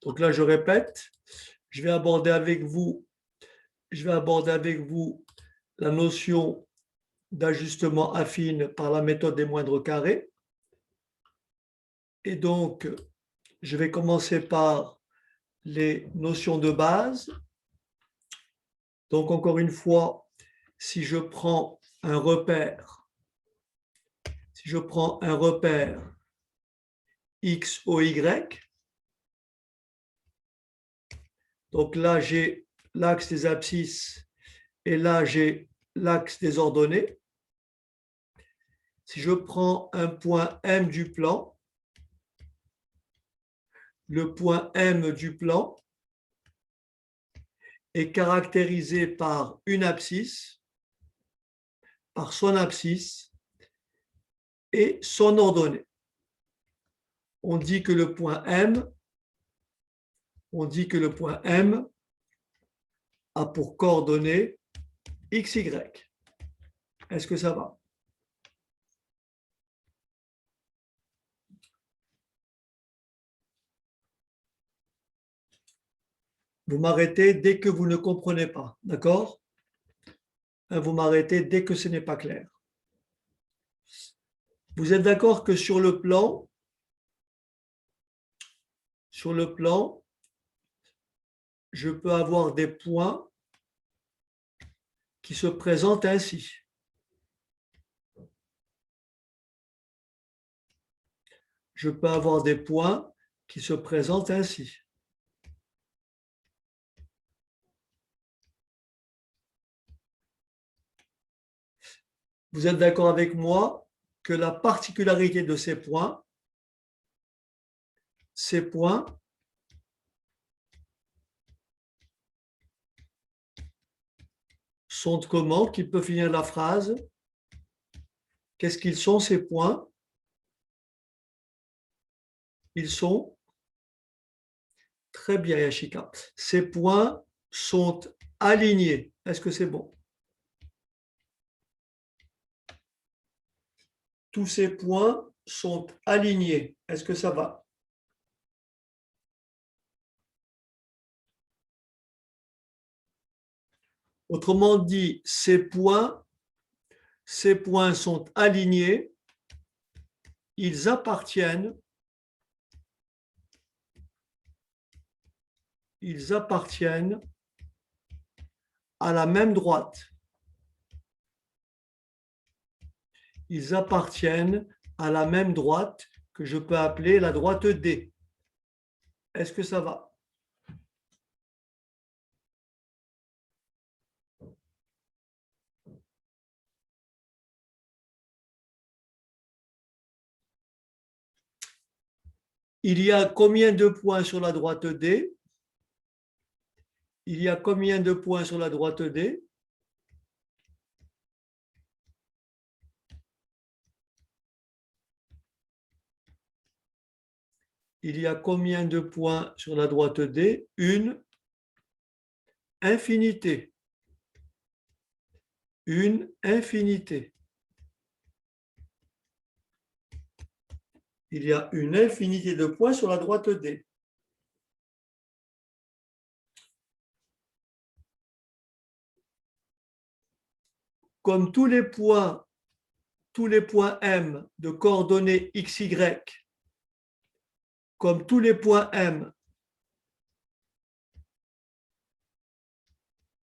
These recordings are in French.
Donc là, je répète, je vais aborder avec vous la notion d'ajustement affine par la méthode des moindres carrés. Et donc, je vais commencer par les notions de base. Donc, encore une fois, si je prends un repère, X, O, Y, donc là, j'ai l'axe des abscisses et là, j'ai l'axe des ordonnées. Si je prends un point M du plan, le point M du plan est caractérisé par une abscisse, par son abscisse et son ordonnée. On dit que le point M a pour coordonnées x, y. Est-ce que ça va? Vous m'arrêtez dès que vous ne comprenez pas, d'accord? Vous m'arrêtez dès que ce n'est pas clair. Vous êtes d'accord que sur le plan, je peux avoir des points qui se présentent ainsi. Je peux avoir des points qui se présentent ainsi. Vous êtes d'accord avec moi que la particularité de ces points sont comment? Qui peut finir la phrase? Qu'est-ce qu'ils sont ces points? Ils sont très bien, Yashika. Ces points sont alignés. Est-ce que c'est bon? Tous ces points sont alignés. Est-ce que ça va? Autrement dit, ces points sont alignés. Ils appartiennent à la même droite. Ils appartiennent à la même droite que je peux appeler la droite D. Est-ce que ça va? Il y a combien de points sur la droite D? Il y a combien de points sur la droite D? Il y a combien de points sur la droite D? Une infinité. Une infinité. Il y a une infinité de points sur la droite D. Comme tous les points M de coordonnées XY, comme tous les points M,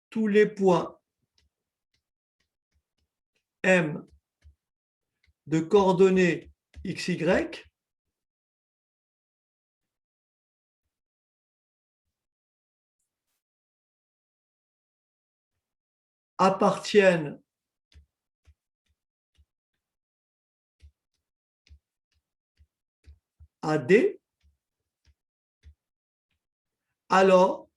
tous les points M de coordonnées XY appartiennent à D, alors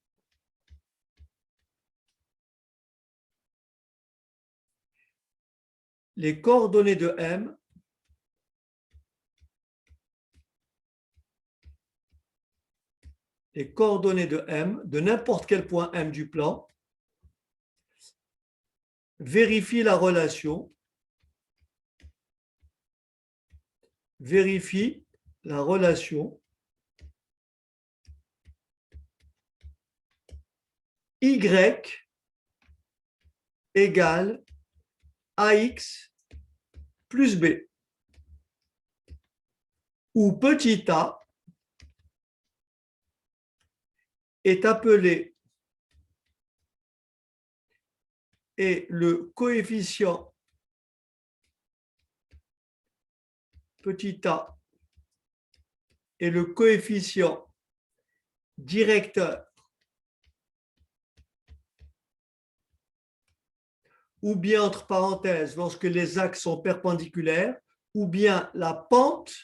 les coordonnées de M de n'importe quel point M du plan vérifient la relation y égale ax plus b, où petit a est appelé et le coefficient petit a est le coefficient directeur ou bien entre parenthèses lorsque les axes sont perpendiculaires ou bien la pente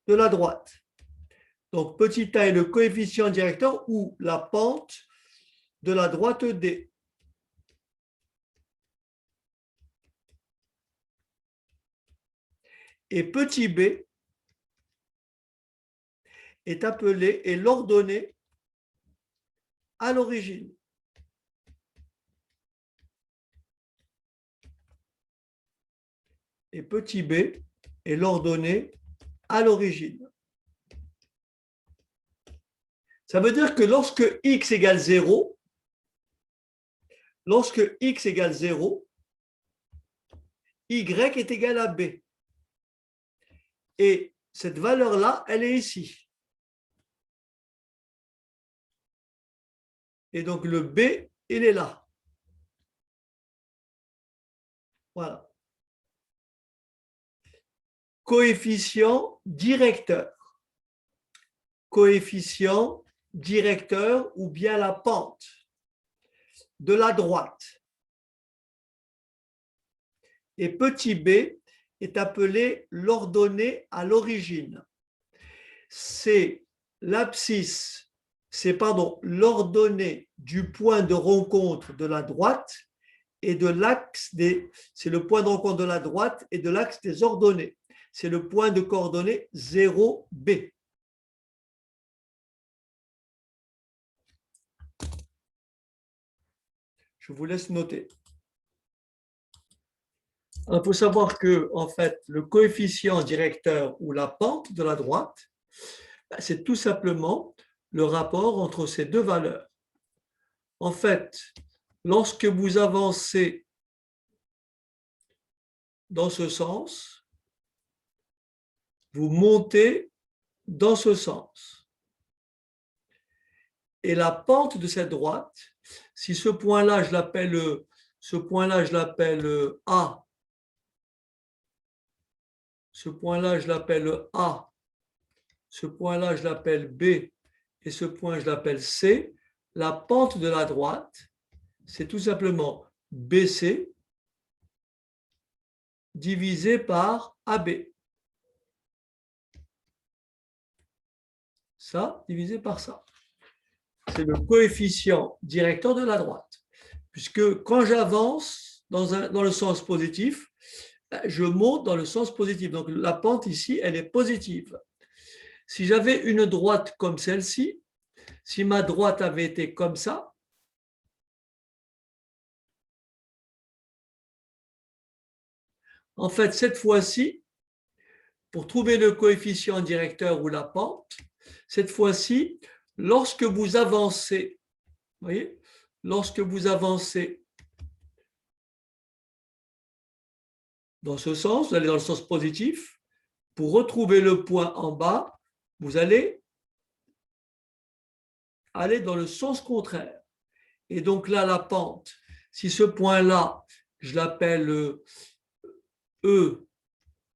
de la droite. Donc petit a est le coefficient directeur ou la pente de la droite D. Et petit b est appelé et l'ordonnée à l'origine. Et petit b est l'ordonnée à l'origine. Ça veut dire que lorsque x égale 0, y est égal à b. Et cette valeur-là, elle est ici. Et donc le b, il est là. Voilà. Coefficient directeur. Coefficient directeur ou bien la pente de la droite. Et petit b est appelé l'ordonnée à l'origine. C'est l'abscisse, l'ordonnée du point de rencontre de la droite et de l'axe des, c'est le point de rencontre de la droite et de l'axe des ordonnées. C'est le point de coordonnées 0B. Je vous laisse noter. Il faut savoir que, en fait, le coefficient directeur ou la pente de la droite, c'est tout simplement le rapport entre ces deux valeurs. En fait, lorsque vous avancez dans ce sens, vous montez dans ce sens. Et la pente de cette droite, si ce point-là, je l'appelle A, ce point-là, je l'appelle A, ce point-là, je l'appelle B, et ce point, je l'appelle C, la pente de la droite, c'est tout simplement BC divisé par AB. Ça, divisé par ça. C'est le coefficient directeur de la droite. Puisque quand j'avance dans le sens positif, je monte dans le sens positif. Donc la pente ici, elle est positive. Si j'avais une droite comme celle-ci, si ma droite avait été comme ça, en fait, cette fois-ci, pour trouver le coefficient directeur ou la pente, cette fois-ci, lorsque vous avancez, voyez, lorsque vous avancez dans ce sens, vous allez dans le sens positif, pour retrouver le point en bas, vous allez aller dans le sens contraire. Et donc là, la pente, si ce point-là, je l'appelle E,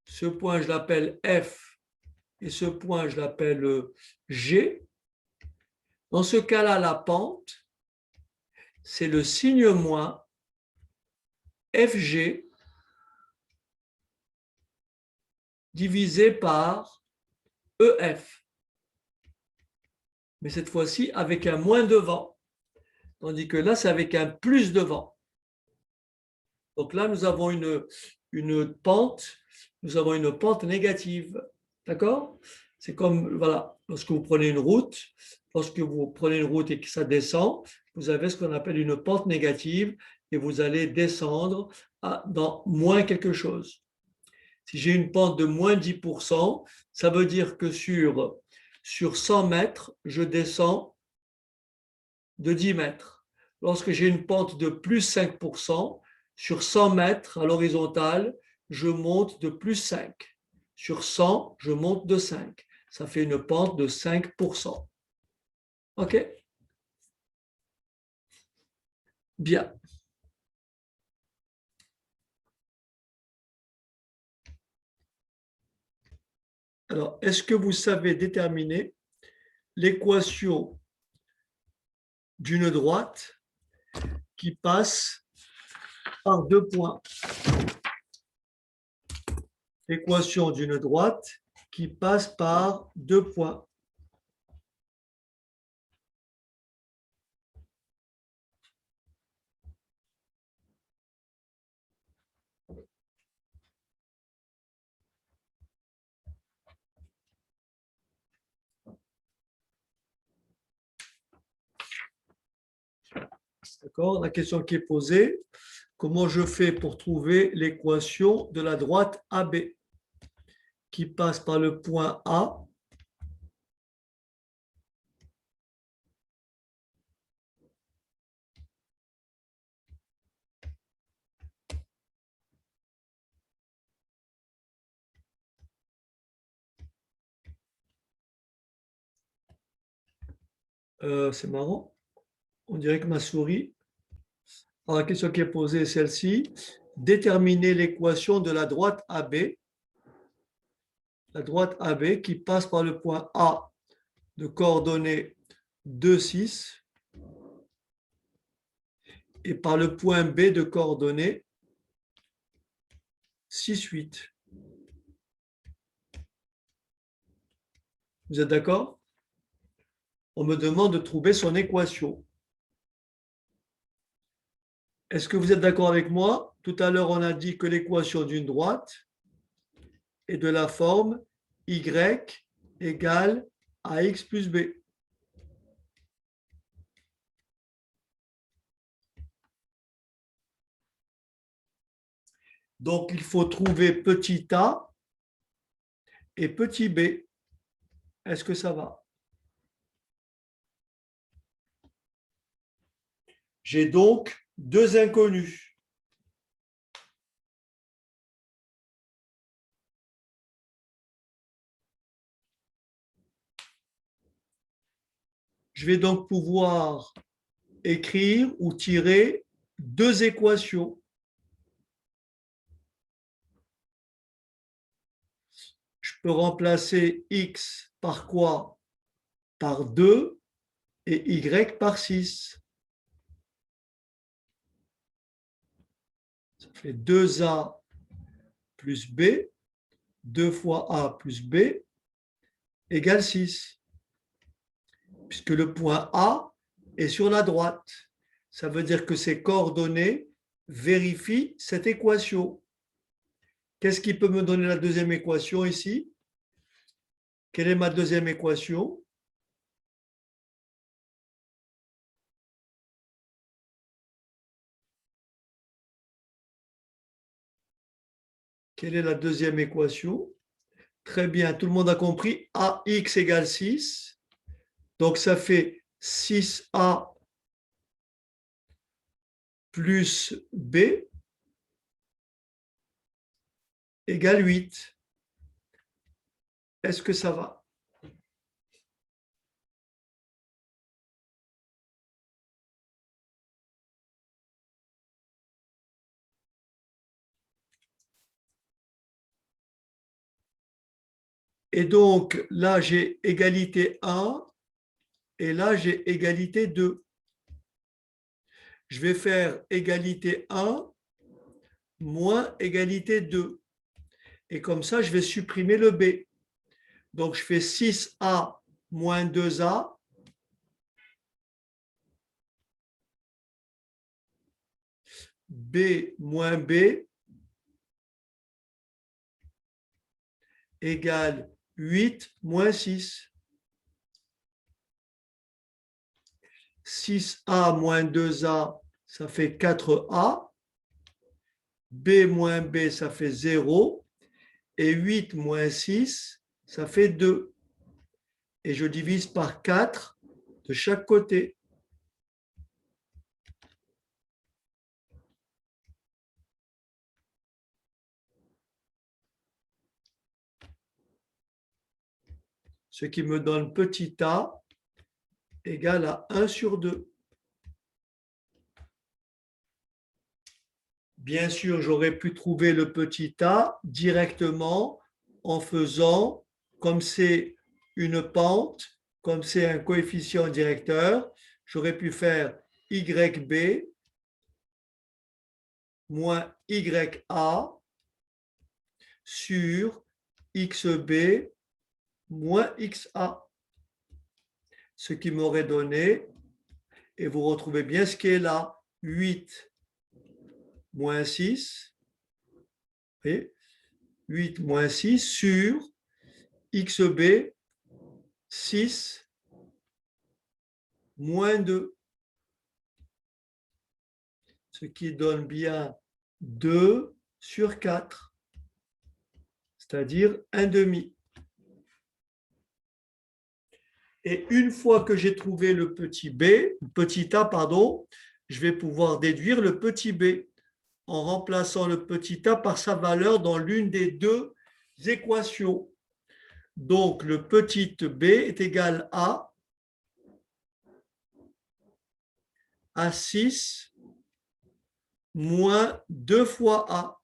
ce point, je l'appelle F, et ce point, je l'appelle G, dans ce cas-là, la pente, c'est le signe moins FG divisé par EF. Mais cette fois-ci avec un moins devant. Tandis que là, c'est avec un plus devant. Donc là, nous avons une pente négative. D'accord? C'est comme, voilà, lorsque vous prenez une route, et que ça descend, vous avez ce qu'on appelle une pente négative et vous allez descendre dans moins quelque chose. Si j'ai une pente de moins 10%, ça veut dire que sur 100 mètres, je descends de 10 mètres. Lorsque j'ai une pente de plus 5%, sur 100 mètres à l'horizontale, je monte de plus 5. Sur 100, je monte de 5. Ça fait une pente de 5%. OK? Bien. Alors, est-ce que vous savez déterminer l'équation d'une droite qui passe par deux points? L'équation d'une droite qui passe par deux points. D'accord? La question qui est posée, comment je fais pour trouver l'équation de la droite AB qui passe par le point A c'est marrant, on dirait que ma souris. Alors, la question qui est posée est celle-ci. Déterminer l'équation de la droite AB, la droite AB qui passe par le point A de coordonnées 2, 6 et par le point B de coordonnées 6, 8. Vous êtes d'accord? On me demande de trouver son équation. Est-ce que vous êtes d'accord avec moi? Tout à l'heure, on a dit que l'équation d'une droite est de la forme y égale ax plus b. Donc, il faut trouver petit a et petit b. Est-ce que ça va? J'ai donc deux inconnus. Je vais donc pouvoir écrire ou tirer deux équations. Je peux remplacer x par quoi? Par 2 et y par 6. Ça fait 2a plus b, 2 fois a plus b, égale 6. Puisque le point A est sur la droite. Ça veut dire que ces coordonnées vérifient cette équation. Qu'est-ce qui peut me donner la deuxième équation ici? Quelle est ma deuxième équation? Quelle est la deuxième équation? Très bien, tout le monde a compris. AX égale 6. Donc, ça fait 6A plus B égale 8. Est-ce que ça va? Et donc, là, j'ai égalité 1 et là, j'ai égalité 2. Je vais faire égalité 1 moins égalité 2. Et comme ça, je vais supprimer le B. Donc, je fais 6A moins 2A. B moins B égale 8 moins 6. 6A moins 2A, ça fait 4A. B moins B, ça fait 0. Et 8 moins 6, ça fait 2. Et je divise par 4 de chaque côté. ce qui me donne petit a égal à 1 sur 2. Bien sûr, j'aurais pu trouver le petit a directement en faisant, comme c'est une pente, comme c'est un coefficient directeur, j'aurais pu faire YB moins YA sur XB moins XA, ce qui m'aurait donné, et vous retrouvez bien ce qui est là, 8 moins 6, et 8 moins 6 sur XB 6 moins 2, ce qui donne bien 2 sur 4, c'est-à-dire 1 demi. Et une fois que j'ai trouvé le petit a, pardon, je vais pouvoir déduire le petit b en remplaçant le petit a par sa valeur dans l'une des deux équations. Donc, le petit b est égal à 6 moins 2 fois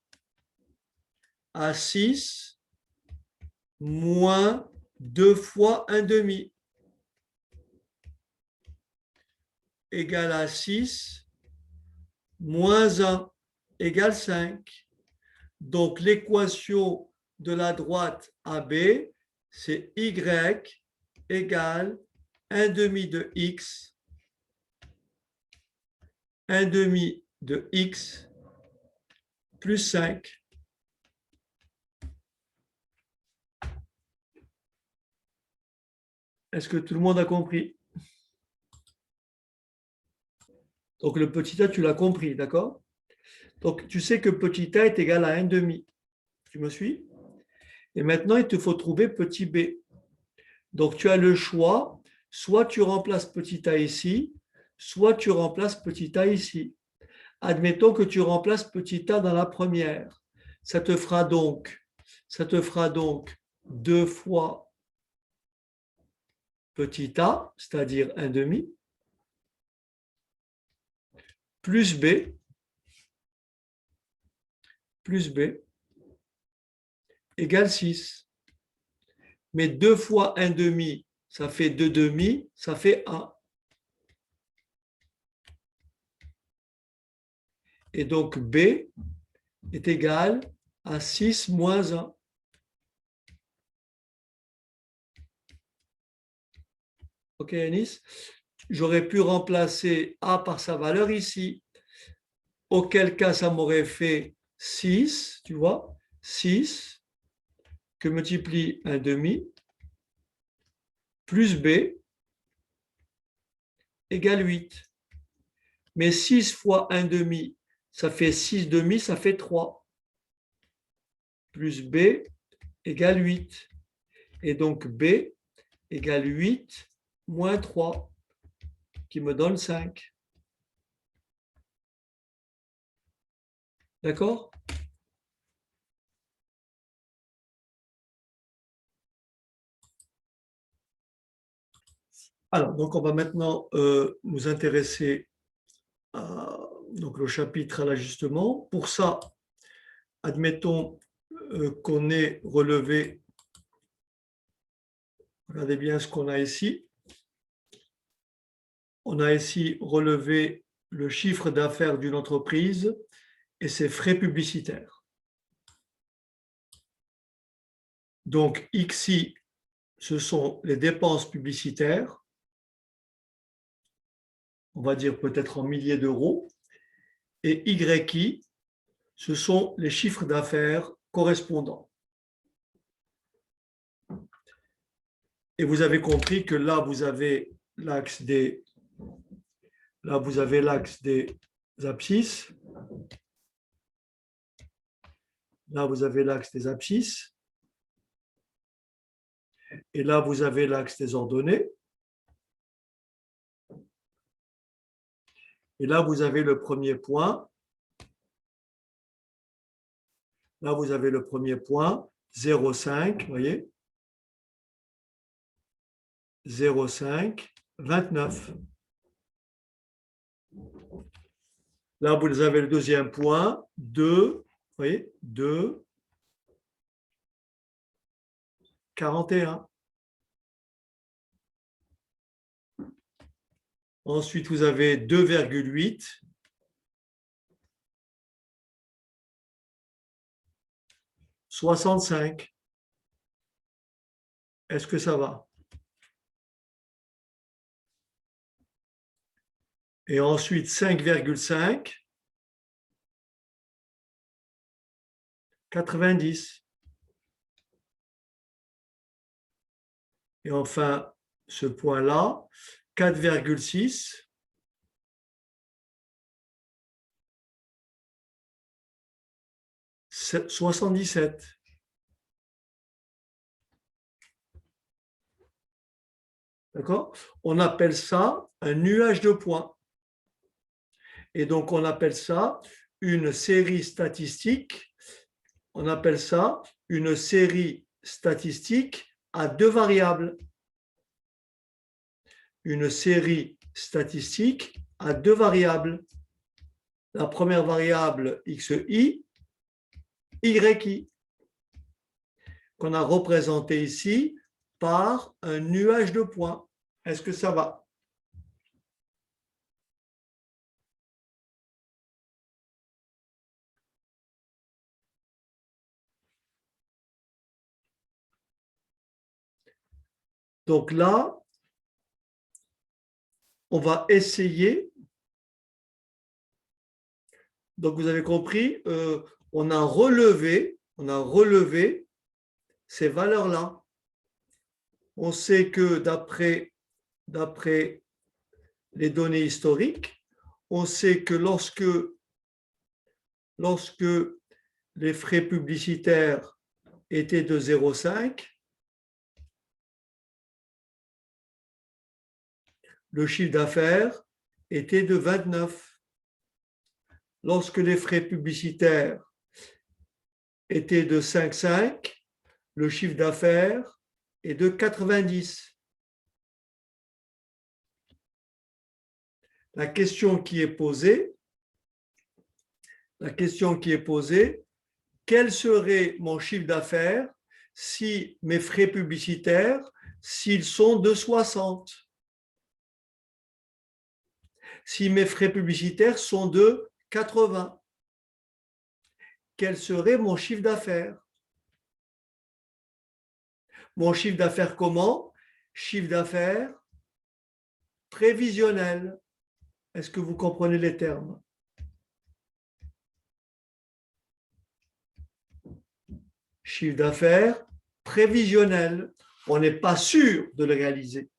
a 6 moins 2 fois 1 demi égale à 6 moins 1 égale 5. Donc, l'équation de la droite AB, c'est y égale 1 demi de x, 1 demi de x plus 5. Est-ce que tout le monde a compris? Donc, le petit a, tu l'as compris, d'accord? Donc, tu sais que petit a est égal à 1 demi. Tu me suis? Et maintenant, il te faut trouver petit b. Donc, tu as le choix, soit tu remplaces petit a ici, soit tu remplaces petit a ici. Admettons que tu remplaces petit a dans la première. Ça te fera donc 2 fois petit a, c'est-à-dire 1 demi, plus b, égale 6. Mais 2 fois 1 demi, ça fait 2 demi, ça fait 1. Et donc b est égal à 6 moins 1. Ok, Anis? J'aurais pu remplacer a par sa valeur ici. Auquel cas, ça m'aurait fait 6, tu vois, 6 que multiplie 1 demi plus b égale 8. Mais 6 fois 1 demi, ça fait 6 demi, ça fait 3. Plus b égale 8. Et donc b égale 8 moins 3, qui me donne 5. D'accord? Alors, donc on va maintenant nous intéresser donc le chapitre à l'ajustement. Pour ça, admettons qu'on ait relevé, regardez bien ce qu'on a ici. On a ici relevé le chiffre d'affaires d'une entreprise et ses frais publicitaires. Donc, XI, ce sont les dépenses publicitaires, on va dire peut-être en milliers d'euros, et YI, ce sont les chiffres d'affaires correspondants. Et vous avez compris que là, vous avez l'axe des abscisses. Là, vous avez l'axe des abscisses. Et là, vous avez l'axe des ordonnées. Et là, vous avez le premier point. Là, vous avez le premier point, 0,5, vous voyez. 0,5, 29. Là, vous avez le deuxième point, 2, vous voyez, 2, 41. Ensuite, vous avez 2,8, 65. Est-ce que ça va? Et ensuite, 5,5, 90. Et enfin, ce point-là, 4,6, 77. D'accord? On appelle ça un nuage de points. Et donc, on appelle ça une série statistique. On appelle ça une série statistique à deux variables. Une série statistique à deux variables. La première variable xi, yi, qu'on a représenté ici par un nuage de points. Est-ce que ça va? Donc là, on va essayer. Donc vous avez compris, on a relevé ces valeurs-là. On sait que d'après les données historiques, on sait que lorsque les frais publicitaires étaient de 0,5, le chiffre d'affaires était de 29. Lorsque les frais publicitaires étaient de 5,5, le chiffre d'affaires est de 90. La question qui est posée, quel serait mon chiffre d'affaires si mes frais publicitaires, s'ils sont de 60? Si mes frais publicitaires sont de 80, quel serait mon chiffre d'affaires? Mon chiffre d'affaires comment? Chiffre d'affaires prévisionnel. Est-ce que vous comprenez les termes? Chiffre d'affaires prévisionnel. On n'est pas sûr de le réaliser.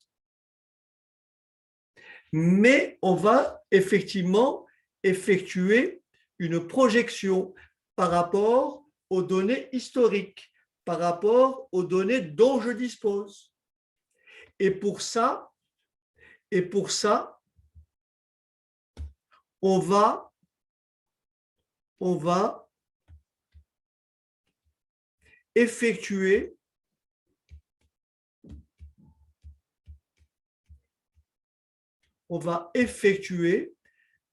Mais on va effectivement effectuer une projection par rapport aux données historiques, par rapport aux données dont je dispose. Et pour ça, on va effectuer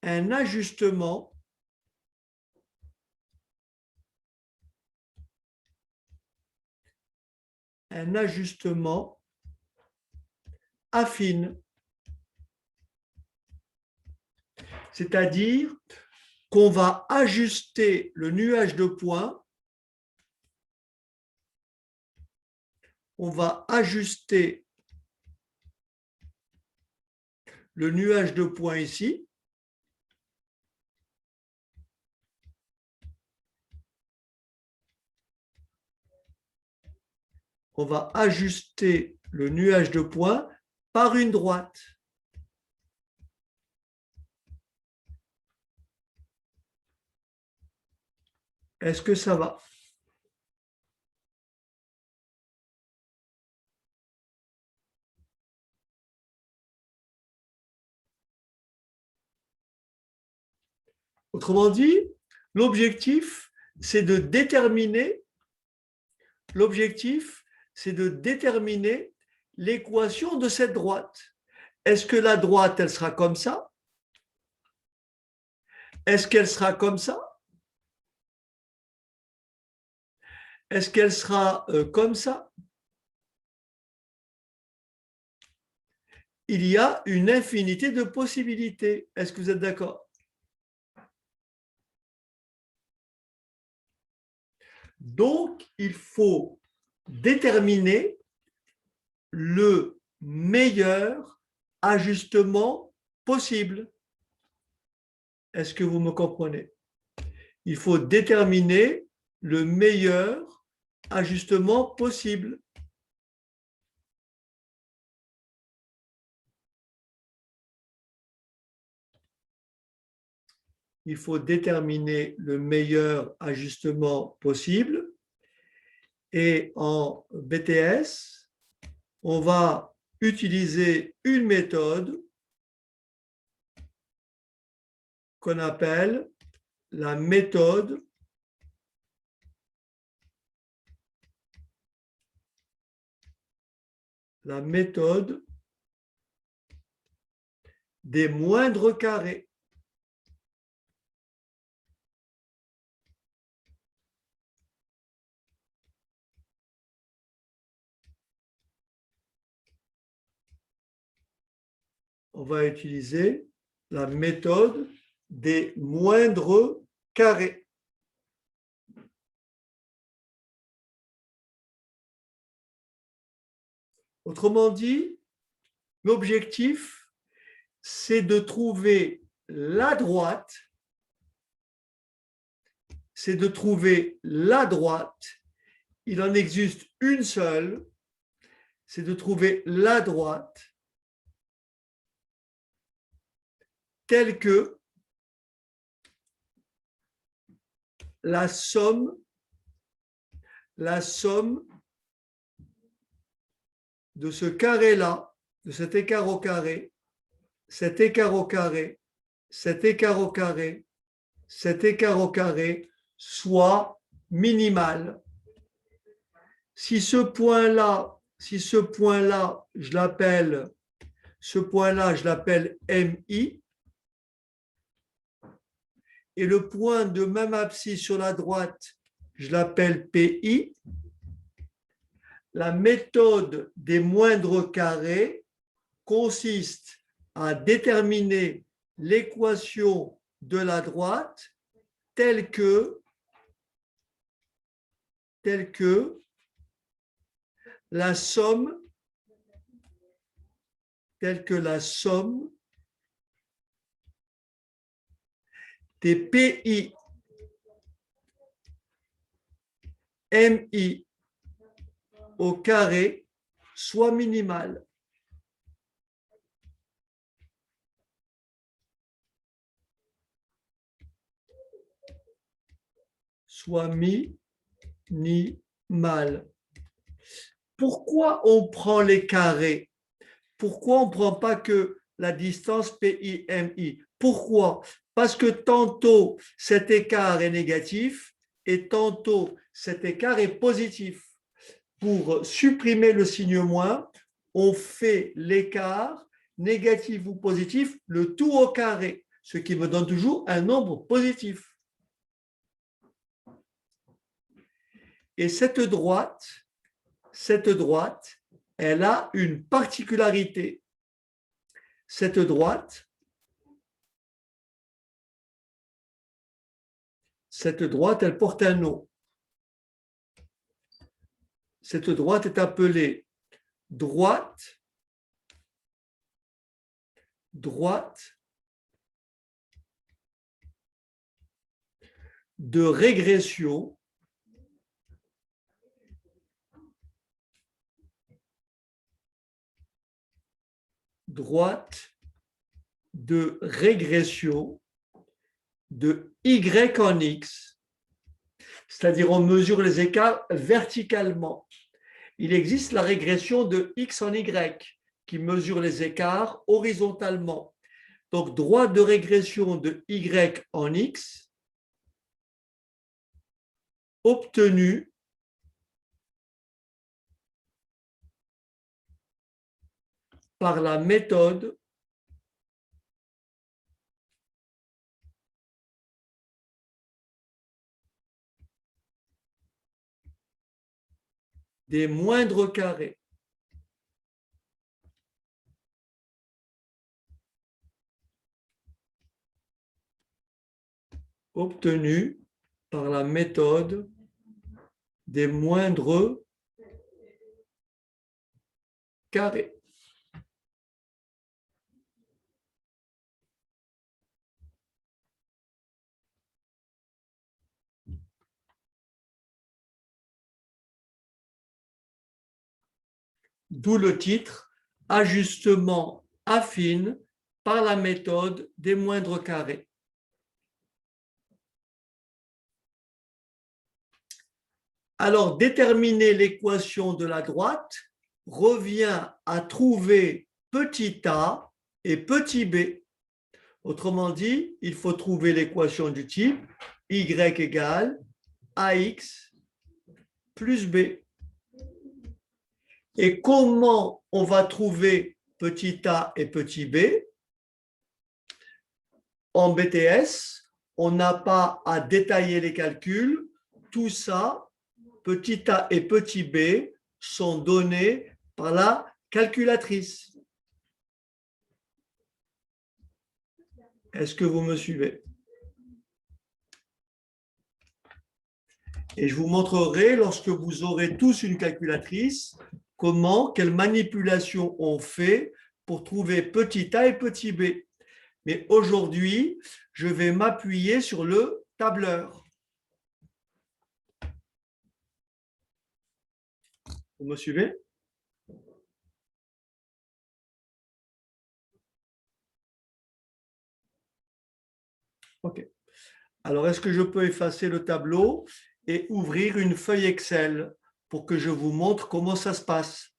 un ajustement affine. C'est-à-dire qu'on va ajuster le nuage de points, on va ajuster le nuage de points ici, on va ajuster le nuage de points par une droite. Est-ce que ça va? Autrement dit, l'objectif, c'est de déterminer l'équation de cette droite. Est-ce que la droite, elle sera comme ça? Est-ce qu'elle sera comme ça? Est-ce qu'elle sera comme ça? Il y a une infinité de possibilités. Est-ce que vous êtes d'accord? Donc, il faut déterminer le meilleur ajustement possible. Est-ce que vous me comprenez? Il faut déterminer le meilleur ajustement possible. Il faut déterminer le meilleur ajustement possible. Et en BTS, on va utiliser une méthode qu'on appelle la méthode des moindres carrés. On va utiliser la méthode des moindres carrés. Autrement dit, l'objectif, c'est de trouver la droite, il en existe une seule, c'est de trouver la droite telle que la somme de ce carré-là, de cet écart au carré, cet écart au carré, cet écart au carré, cet écart au carré soit minimal. Si ce point-là, je l'appelle, MI, et le point de même abscisse sur la droite, je l'appelle PI, la méthode des moindres carrés consiste à déterminer l'équation de la droite telle que la somme des PI MI au carré soit minimale. Soit minimal. Pourquoi on prend les carrés? Pourquoi on ne prend pas que la distance PI-MI? Pourquoi? Parce que tantôt cet écart est négatif et tantôt cet écart est positif. Pour supprimer le signe moins, on fait l'écart négatif ou positif, le tout au carré, ce qui me donne toujours un nombre positif. Et cette droite, elle a une particularité. Cette droite, elle porte un nom. Cette droite est appelée droite de régression de Y en X, c'est-à-dire on mesure les écarts verticalement. Il existe la régression de X en Y qui mesure les écarts horizontalement. Donc, droite de régression de Y en X obtenue par la méthode des moindres carrés. Obtenus par la méthode des moindres carrés. D'où le titre « Ajustement affine par la méthode des moindres carrés ». Alors, déterminer l'équation de la droite revient à trouver petit a et petit b. Autrement dit, il faut trouver l'équation du type y égale ax plus b. Et comment on va trouver petit a et petit b? En BTS, on n'a pas à détailler les calculs. Tout ça, petit a et petit b, sont donnés par la calculatrice. Est-ce que vous me suivez? Et je vous montrerai, lorsque vous aurez tous une calculatrice, quelle manipulation on fait pour trouver petit a et petit b. Mais aujourd'hui, je vais m'appuyer sur le tableur. Vous me suivez? OK. Alors, est-ce que je peux effacer le tableau et ouvrir une feuille Excel pour que je vous montre comment ça se passe?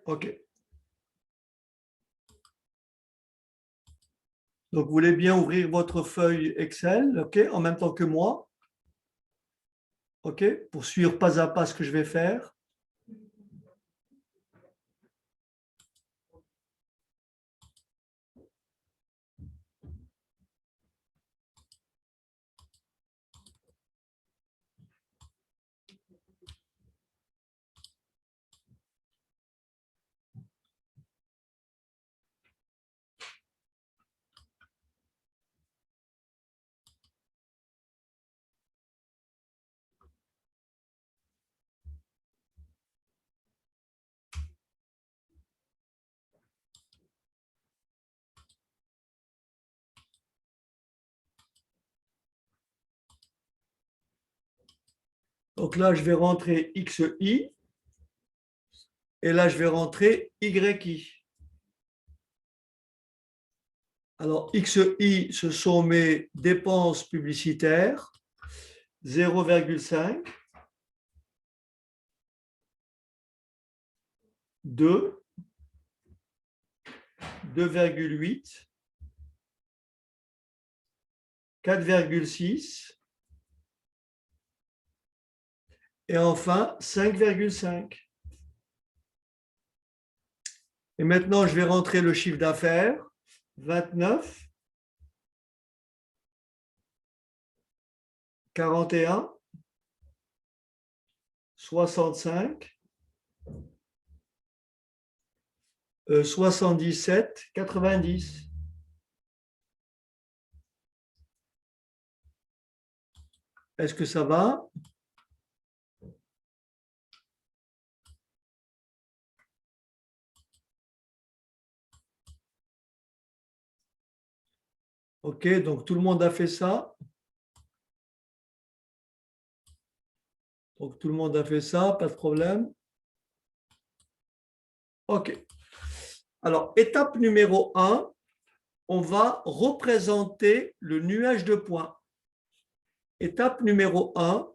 OK. Donc, vous voulez bien ouvrir votre feuille Excel, OK, en même temps que moi, OK, pour suivre pas à pas ce que je vais faire. Donc là, je vais rentrer XI et là, je vais rentrer YI. Alors, XI, ce sont mes dépenses publicitaires, 0,5, 2, 2,8, 4,6 et enfin 5,5. Et maintenant, je vais rentrer le chiffre d'affaires, 29, 41, 65, 77, 90. Est-ce que ça va? OK, donc tout le monde a fait ça. Donc tout le monde a fait ça, pas de problème. OK. Alors, étape numéro 1, on va représenter le nuage de points. Étape numéro 1,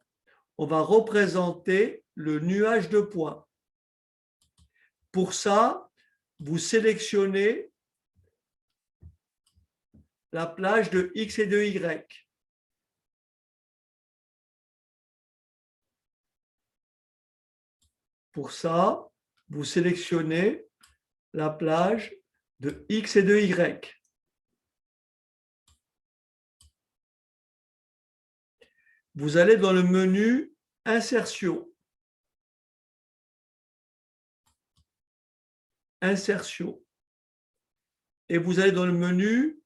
on va représenter le nuage de points. Pour ça, vous sélectionnez la plage de X et de Y. Pour ça, vous sélectionnez la plage de X et de Y. Vous allez dans le menu Insertion. Insertion. Et vous allez dans le menu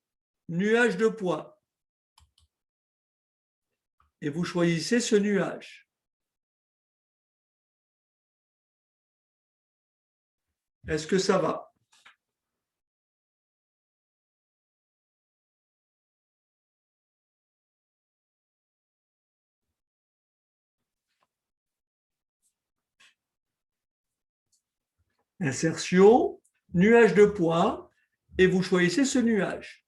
Nuage de poids. Et vous choisissez ce nuage. Est-ce que ça va? Insertion, nuage de points, et vous choisissez ce nuage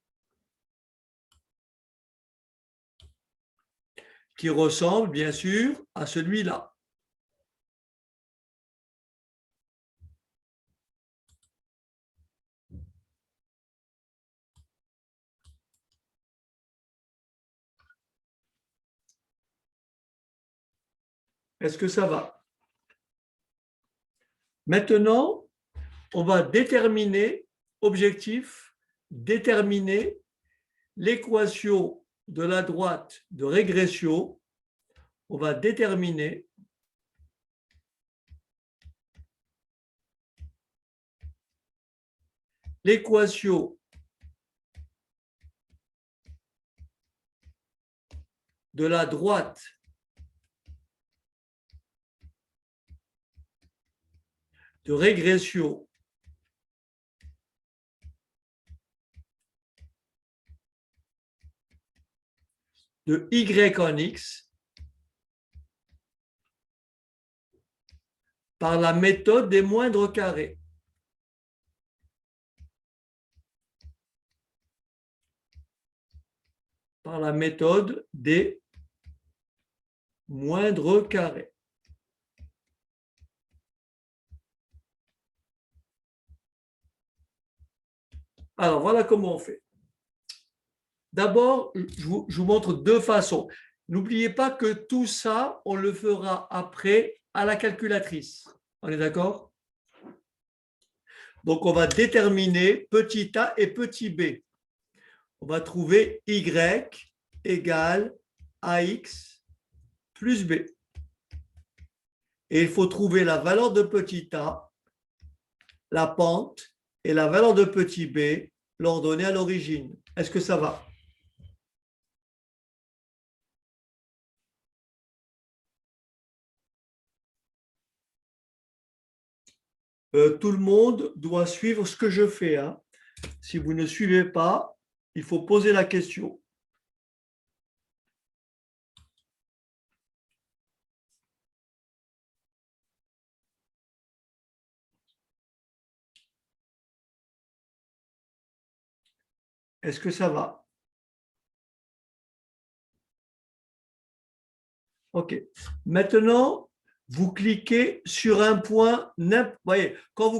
qui ressemble bien sûr à celui-là. Est-ce que ça va? Maintenant, on va déterminer, objectif, déterminer l'équation de la droite de régression. On va déterminer l'équation de la droite de régression de y en x par la méthode des moindres carrés. Par la méthode des moindres carrés. Alors, voilà comment on fait. D'abord, je vous montre deux façons. N'oubliez pas que tout ça, on le fera après à la calculatrice. On est d'accord? Donc, on va déterminer petit a et petit b. On va trouver y égale ax plus b. Et il faut trouver la valeur de petit a, la pente, et la valeur de petit b, l'ordonnée à l'origine. Est-ce que ça va? Tout le monde doit suivre ce que je fais, hein. Si vous ne suivez pas, il faut poser la question. Est-ce que ça va? OK. Maintenant, vous cliquez sur un point. Vous voyez, quand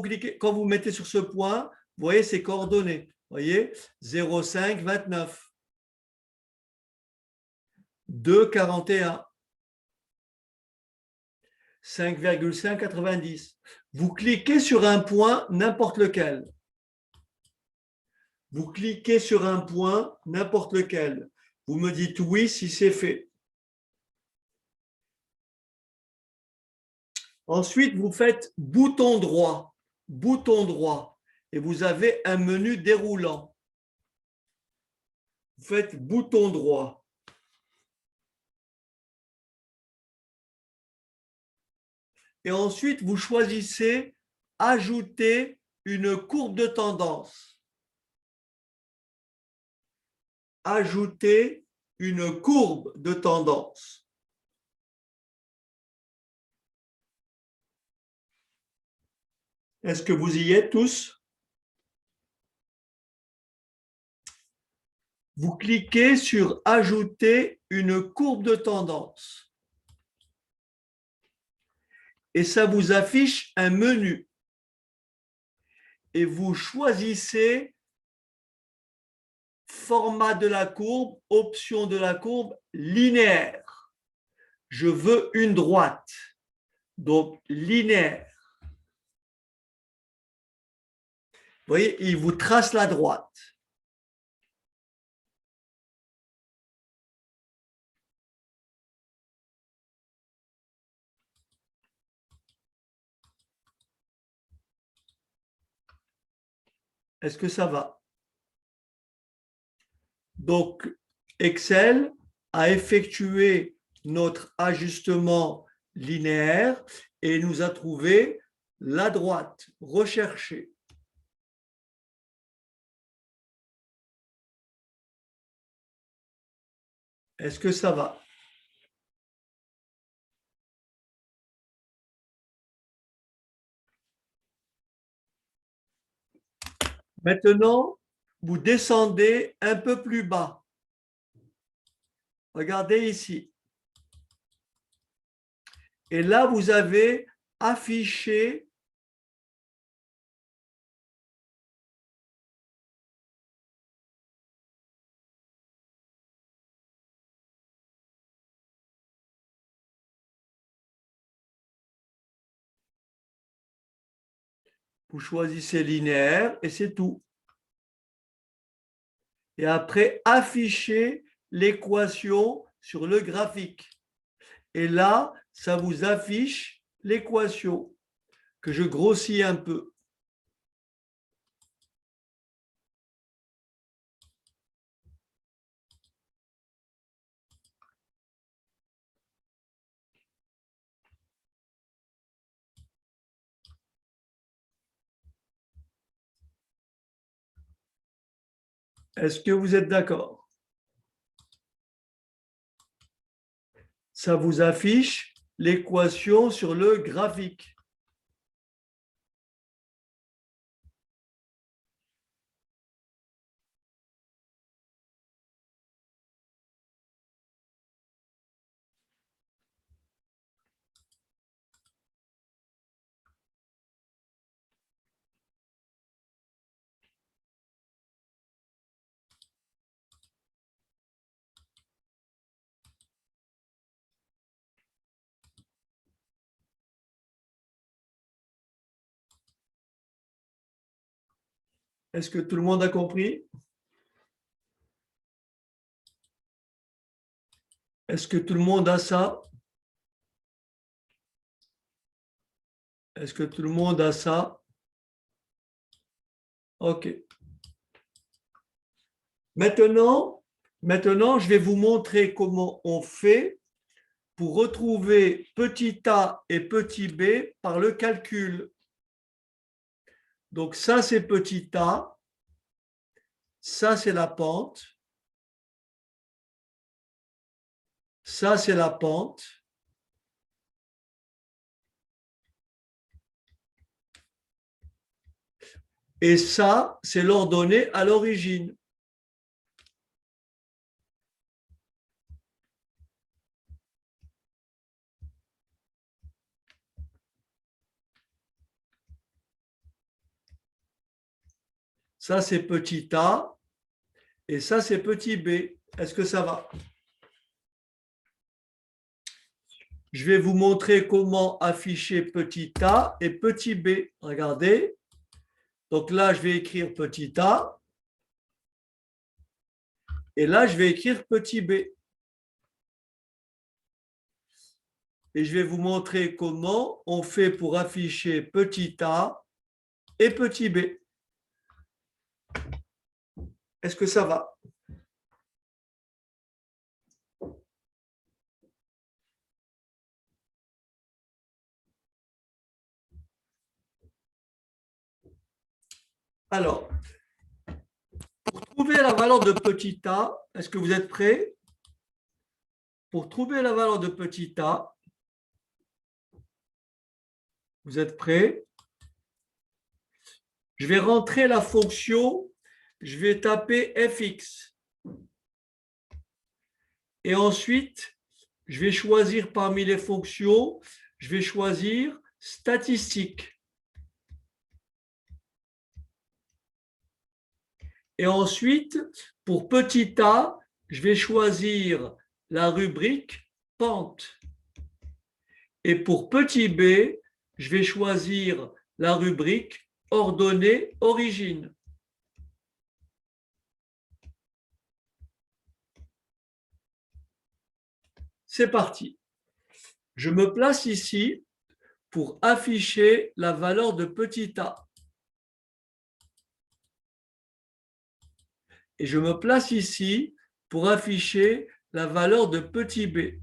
vous mettez sur ce point, vous voyez ces coordonnées. Vous voyez, 0,5, 29, 2, 41, 5,5, 90. Vous cliquez sur un point, n'importe lequel. Vous cliquez sur un point, n'importe lequel. Vous me dites oui si c'est fait. Ensuite, vous faites bouton droit, et vous avez un menu déroulant. Vous faites bouton droit. Et ensuite, vous choisissez ajouter une courbe de tendance. Ajouter une courbe de tendance. Est-ce que vous y êtes tous? Vous cliquez sur ajouter une courbe de tendance. Et ça vous affiche un menu. Et vous choisissez format de la courbe, option de la courbe, linéaire. Je veux une droite. Donc, linéaire. voyez, il vous trace la droite. Est-ce que ça va? Donc, Excel a effectué notre ajustement linéaire et nous a trouvé la droite recherchée. Est-ce que ça va? Maintenant, vous descendez un peu plus bas. Regardez ici. Et là, vous avez affiché vous choisissez linéaire et c'est tout. Et après, affichez l'équation sur le graphique. Et là, ça vous affiche l'équation que je grossis un peu. Est-ce que vous êtes d'accord? Ça vous affiche l'équation sur le graphique. Est-ce que tout le monde a compris? Est-ce que tout le monde a ça? Est-ce que tout le monde a ça? OK. Maintenant, je vais vous montrer comment on fait pour retrouver petit a et petit b par le calcul. Donc ça, c'est petit a. Ça, c'est la pente. Ça, c'est la pente. Et ça, c'est l'ordonnée à l'origine. Ça, c'est petit a. Et ça, c'est petit b. Est-ce que ça va? Je vais vous montrer comment afficher petit a et petit b. Regardez. Donc là, je vais écrire petit a. Et là, je vais écrire petit b. Et je vais vous montrer comment on fait pour afficher petit a et petit b. Est-ce que ça va? Alors, pour trouver la valeur de petit a, est-ce que vous êtes prêts? Pour trouver la valeur de petit a, vous êtes prêts? Je vais rentrer la fonction, je vais taper fx. Et ensuite, je vais choisir parmi les fonctions, je vais choisir statistique. Et ensuite, pour petit a, je vais choisir la rubrique pente. Et pour petit b, je vais choisir la rubrique ordonnée origine. C'est parti. Je me place ici pour afficher la valeur de petit a. Et je me place ici pour afficher la valeur de petit b.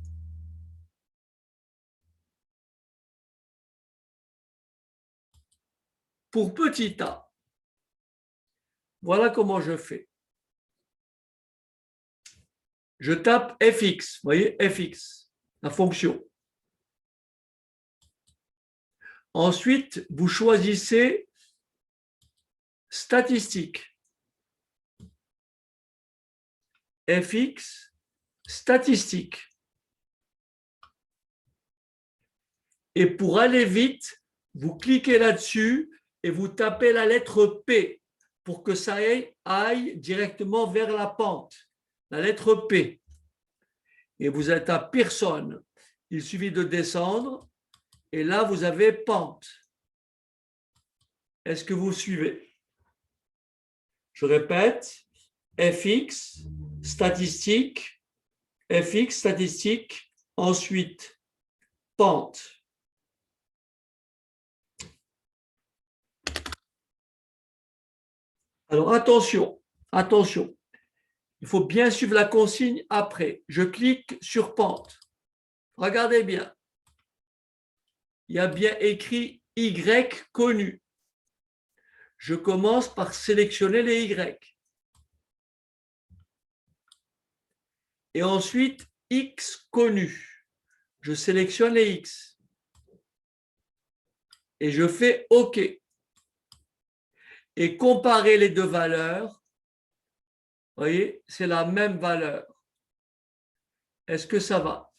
Pour petit a, voilà comment je fais. Je tape fx, vous voyez, fx, la fonction. Ensuite, vous choisissez statistique. Fx, statistique. Et pour aller vite, vous cliquez là-dessus et vous tapez la lettre P pour que ça aille directement vers la pente. La lettre P. Et vous êtes à Pearson. Il suffit de descendre et là, vous avez pente. Est-ce que vous suivez? Je répète, fx, statistique, fx, statistique, ensuite pente. Alors attention, attention. Il faut bien suivre la consigne après. Je clique sur pente. Regardez bien. Il y a bien écrit Y connu. Je commence par sélectionner les Y. Et ensuite, X connu. Je sélectionne les X. Et je fais OK. Et comparer les deux valeurs, vous voyez, c'est la même valeur. Est-ce que ça va?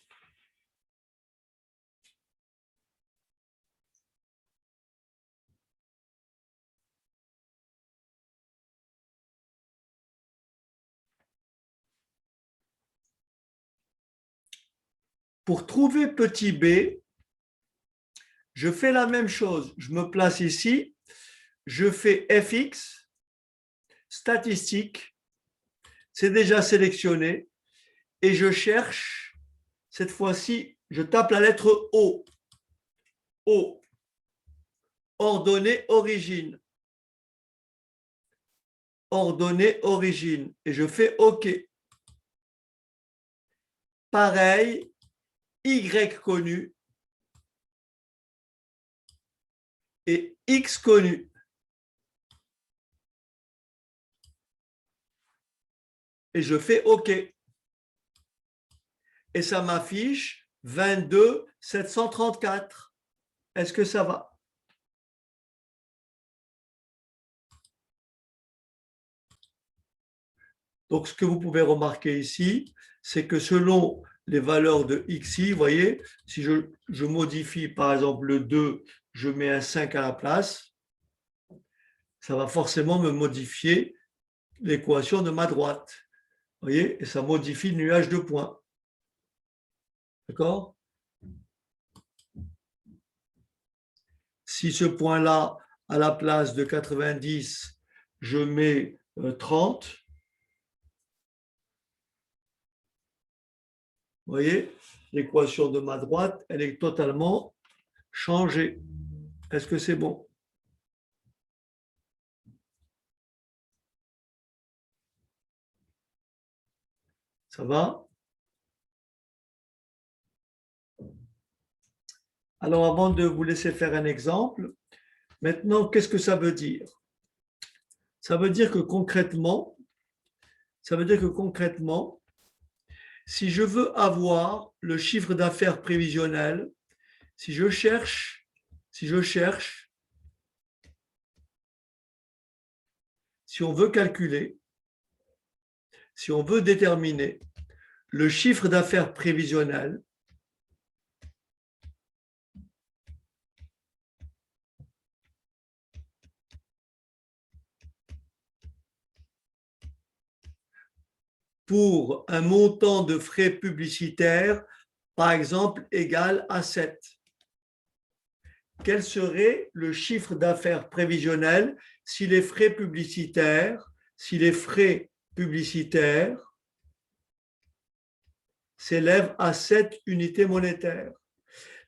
Pour trouver petit b, je fais la même chose. Je me place ici, je fais fx, statistique, c'est déjà sélectionné, et je cherche, cette fois-ci, je tape la lettre O. O, ordonnée origine. Ordonnée origine. Et je fais OK. Pareil, Y connu et X connu. Et je fais OK. Et ça m'affiche 22 734. Est-ce que ça va? Donc, ce que vous pouvez remarquer ici, c'est que selon les valeurs de xi, vous voyez, si je modifie par exemple le 2, je mets un 5 à la place, ça va forcément me modifier l'équation de ma droite. Vous voyez, et ça modifie le nuage de points. D'accord? Si ce point-là, à la place de 90, je mets 30, vous voyez, l'équation de ma droite, elle est totalement changée. Est-ce que c'est bon? Ça va? Alors, avant de vous laisser faire un exemple, maintenant, qu'est-ce que ça veut dire? Ça veut dire que concrètement, si je veux avoir le chiffre d'affaires prévisionnel, si je cherche, si on veut calculer, si on veut déterminer le chiffre d'affaires prévisionnel, pour un montant de frais publicitaires, par exemple, égal à 7. quel serait le chiffre d'affaires prévisionnel si les frais publicitaires s'élèvent à 7 unités monétaires.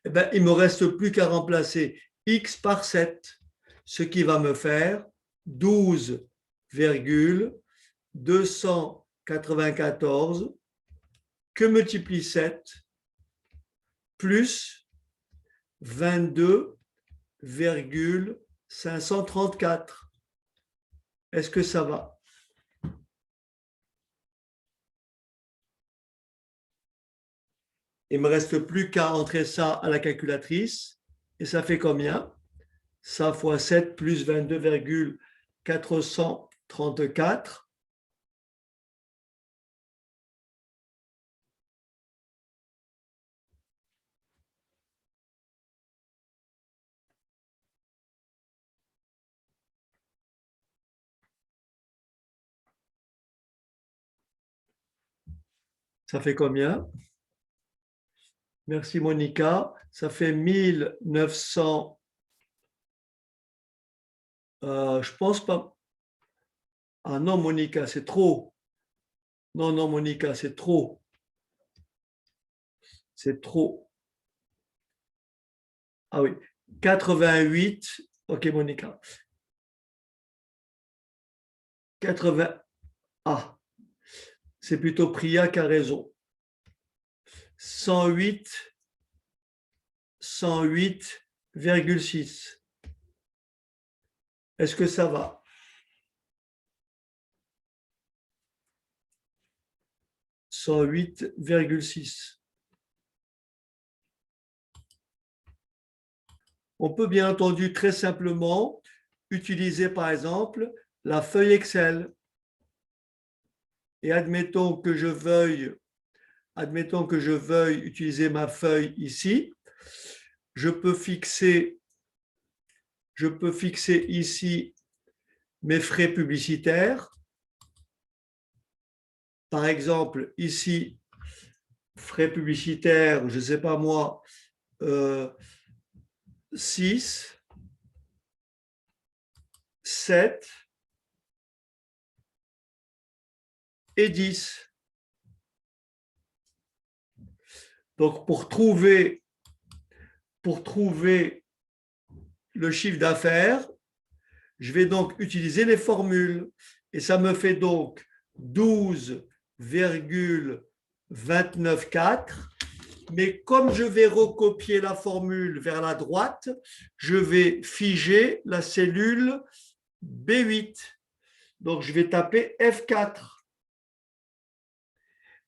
Eh bien, il ne me reste plus qu'à remplacer x par 7, ce qui va me faire 12,294 que multiplie 7 plus 22,534. Est-ce que ça va? Il ne me reste plus qu'à entrer ça à la calculatrice. Et ça fait combien? Ça fois 7 plus 22,434. Ça fait combien? Merci Monica. Ça fait 1900. Je pense pas. Ah non, Monica, c'est trop. Non, non, Monica, c'est trop. C'est trop. Ah oui, 88. Ok, Monica. 80. Ah, c'est plutôt Priya qui a raison. 108,6. Est-ce que ça va? « 108,6. On peut bien entendu très simplement utiliser par exemple la feuille Excel. Et admettons que je veuille utiliser ma feuille ici. Je peux fixer ici mes frais publicitaires. Par exemple, ici, frais publicitaires, je ne sais pas moi, 6, 7 et 10. Donc, pour trouver le chiffre d'affaires, je vais donc utiliser les formules. Et ça me fait donc 12,294. Mais comme je vais recopier la formule vers la droite, je vais figer la cellule B8. Donc, je vais taper F4.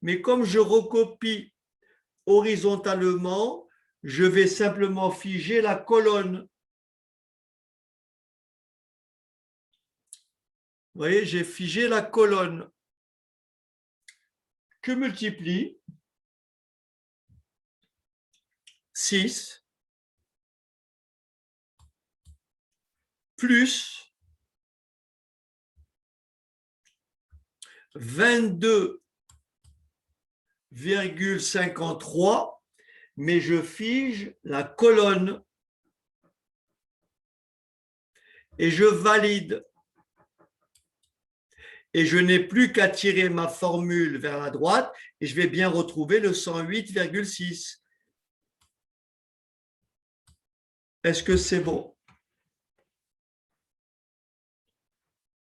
Mais comme je recopie horizontalement, je vais simplement figer la colonne. Vous voyez, j'ai figé la colonne que multiplie 6 plus 22,53, mais je fige la colonne et je valide. Et je n'ai plus qu'à tirer ma formule vers la droite et je vais bien retrouver le 108,6. Est-ce que c'est bon?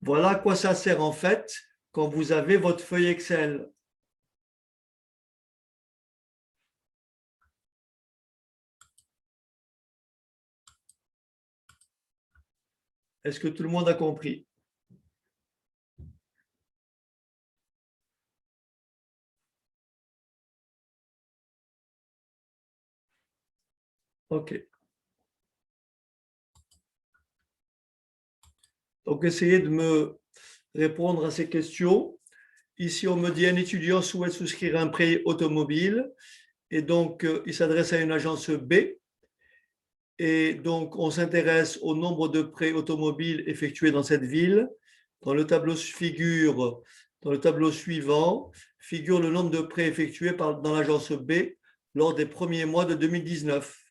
Voilà à quoi ça sert en fait quand vous avez votre feuille Excel. Est-ce que tout le monde a compris? OK. Donc, essayez de me répondre à ces questions. Ici, on me dit un étudiant souhaite souscrire un prêt automobile et donc il s'adresse à une agence B. Et donc, on s'intéresse au nombre de prêts automobiles effectués dans cette ville. Dans le tableau suivant, figure le nombre de prêts effectués dans l'agence B lors des premiers mois de 2019.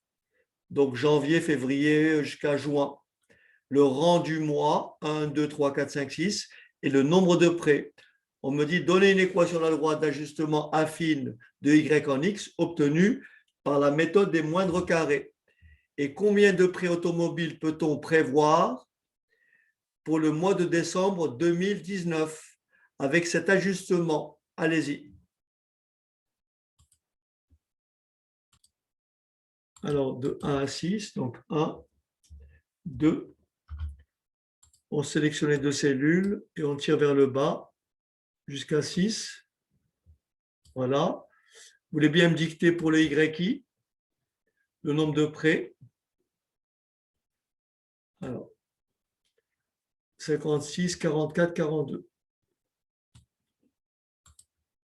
donc janvier, février jusqu'à juin. Le rang du mois, 1, 2, 3, 4, 5, 6, et le nombre de prêts. On me dit, donnez une équation à la loi d'ajustement affine de y en x obtenue par la méthode des moindres carrés. Et combien de prêts automobiles peut-on prévoir pour le mois de décembre 2019 avec cet ajustement? Allez-y. Alors, de 1 à 6, donc 1, 2. On sélectionne les deux cellules et on tire vers le bas jusqu'à 6. Voilà. Vous voulez bien me dicter pour le YI le nombre de prêts? Alors, 56, 44, 42.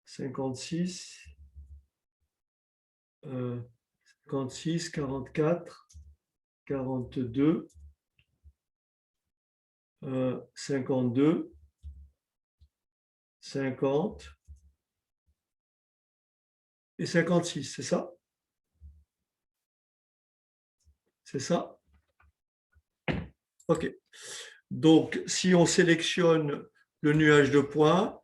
56, 56, 44, 42, 52, 50 et 56, c'est ça? C'est ça? OK. Donc, si on sélectionne le nuage de points,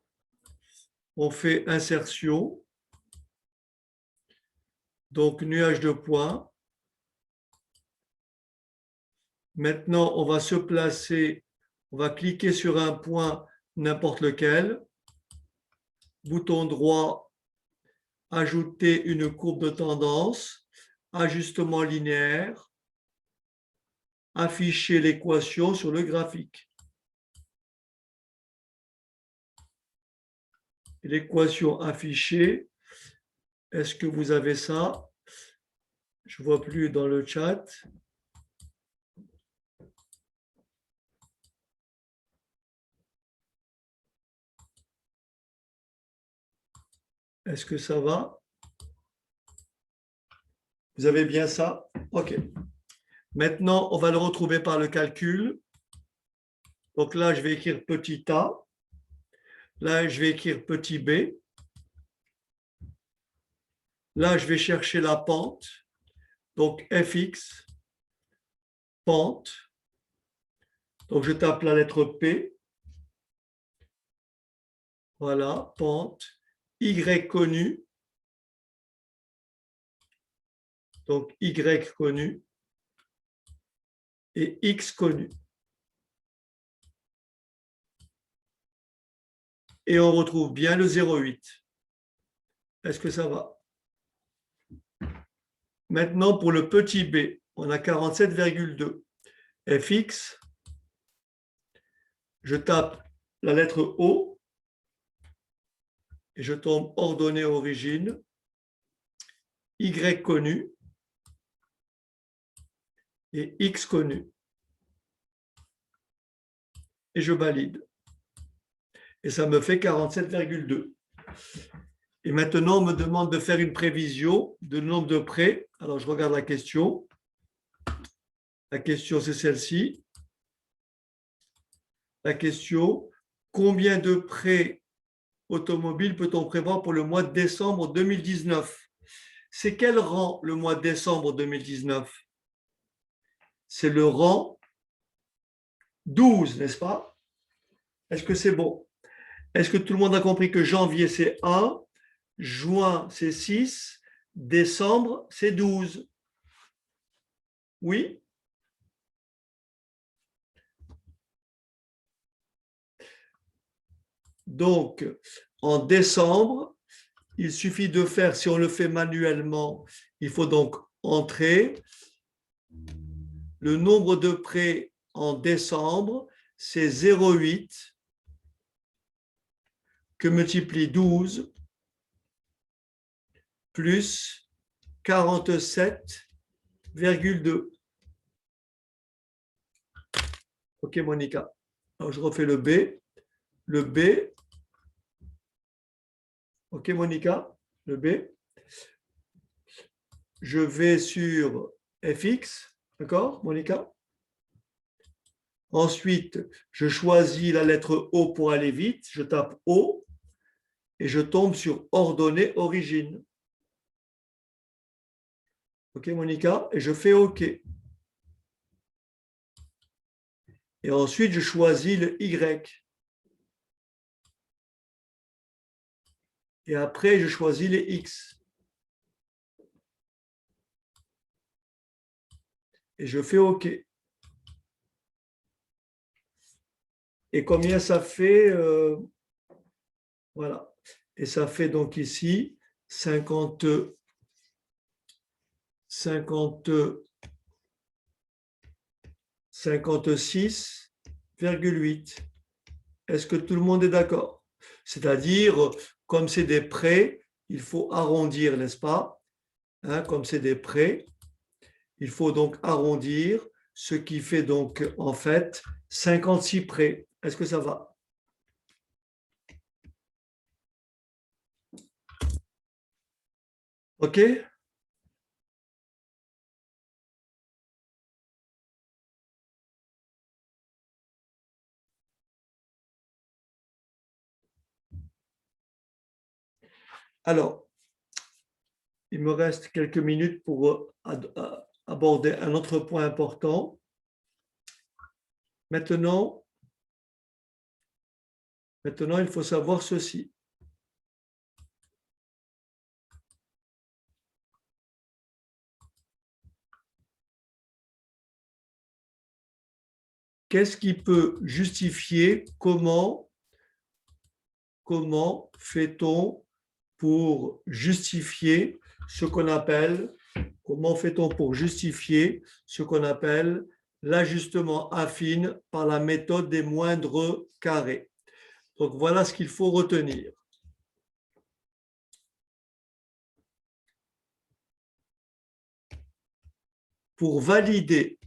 on fait insertion. Donc, nuage de points. Maintenant, on va se placer, on va cliquer sur un point, n'importe lequel. Bouton droit, ajouter une courbe de tendance, ajustement linéaire, afficher l'équation sur le graphique. L'équation affichée, est-ce que vous avez ça? Je ne vois plus dans le chat. Est-ce que ça va? Vous avez bien ça? OK. Maintenant, on va le retrouver par le calcul. Donc là, je vais écrire petit a. Là, je vais écrire petit b. Là, je vais chercher la pente. Donc, fx, pente. Donc, je tape la lettre P. Voilà, pente. Y connu. Donc, Y connu. Et X connu. Et on retrouve bien le 0,8. Est-ce que ça va? Maintenant, pour le petit b, on a 47,2. Fx, je tape la lettre O et je tombe ordonnée origine, Y connu et X connu. Et je valide. Et ça me fait 47,2. Et maintenant, on me demande de faire une prévision de nombre de prêts. Alors, je regarde la question. La question, c'est celle-ci. La question, combien de prêts automobiles peut-on prévoir pour le mois de décembre 2019? C'est quel rang le mois de décembre 2019? C'est le rang 12, n'est-ce pas? Est-ce que c'est bon? Est-ce que tout le monde a compris que janvier, c'est 1, juin, c'est 6, décembre, c'est 12? Oui? Donc, en décembre, il suffit de faire, si on le fait manuellement, il faut donc entrer. Le nombre de prêts en décembre, c'est 0,8 que multiplie 12 plus 47,2. OK, Monica. Alors, je refais le B. Le B. OK, Monica. Le B. Je vais sur FX. D'accord, Monica? Ensuite, je choisis la lettre O pour aller vite. Je tape O et je tombe sur ordonnée origine. OK, Monica? Et je fais OK. Et ensuite, je choisis le Y. Et après, je choisis les X. Et je fais OK. Et combien ça fait voilà. Et ça fait donc ici 50, 56,8. Est-ce que tout le monde est d'accord? C'est-à-dire, comme c'est des prêts, il faut arrondir, n'est-ce pas? Hein, comme c'est des prêts, il faut donc arrondir, ce qui fait donc en fait 56 prêts. Est-ce que ça va? OK? Alors, il me reste quelques minutes pour aborder un autre point important. Maintenant, il faut savoir ceci. Qu'est-ce qui peut justifier comment fait-on pour justifier ce qu'on appelle, comment fait-on pour justifier ce qu'on appelle l'ajustement affine par la méthode des moindres carrés. Donc voilà ce qu'il faut retenir. Pour valider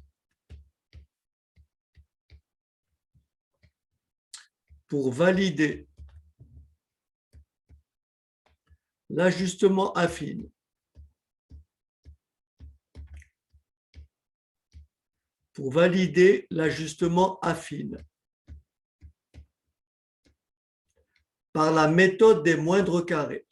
l'ajustement affine par la méthode des moindres carrés.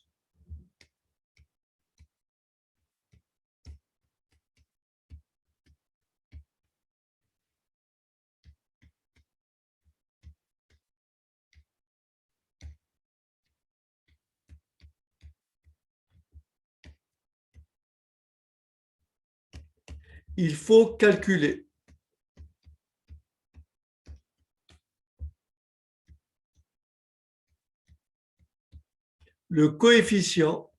Il faut calculer le coefficient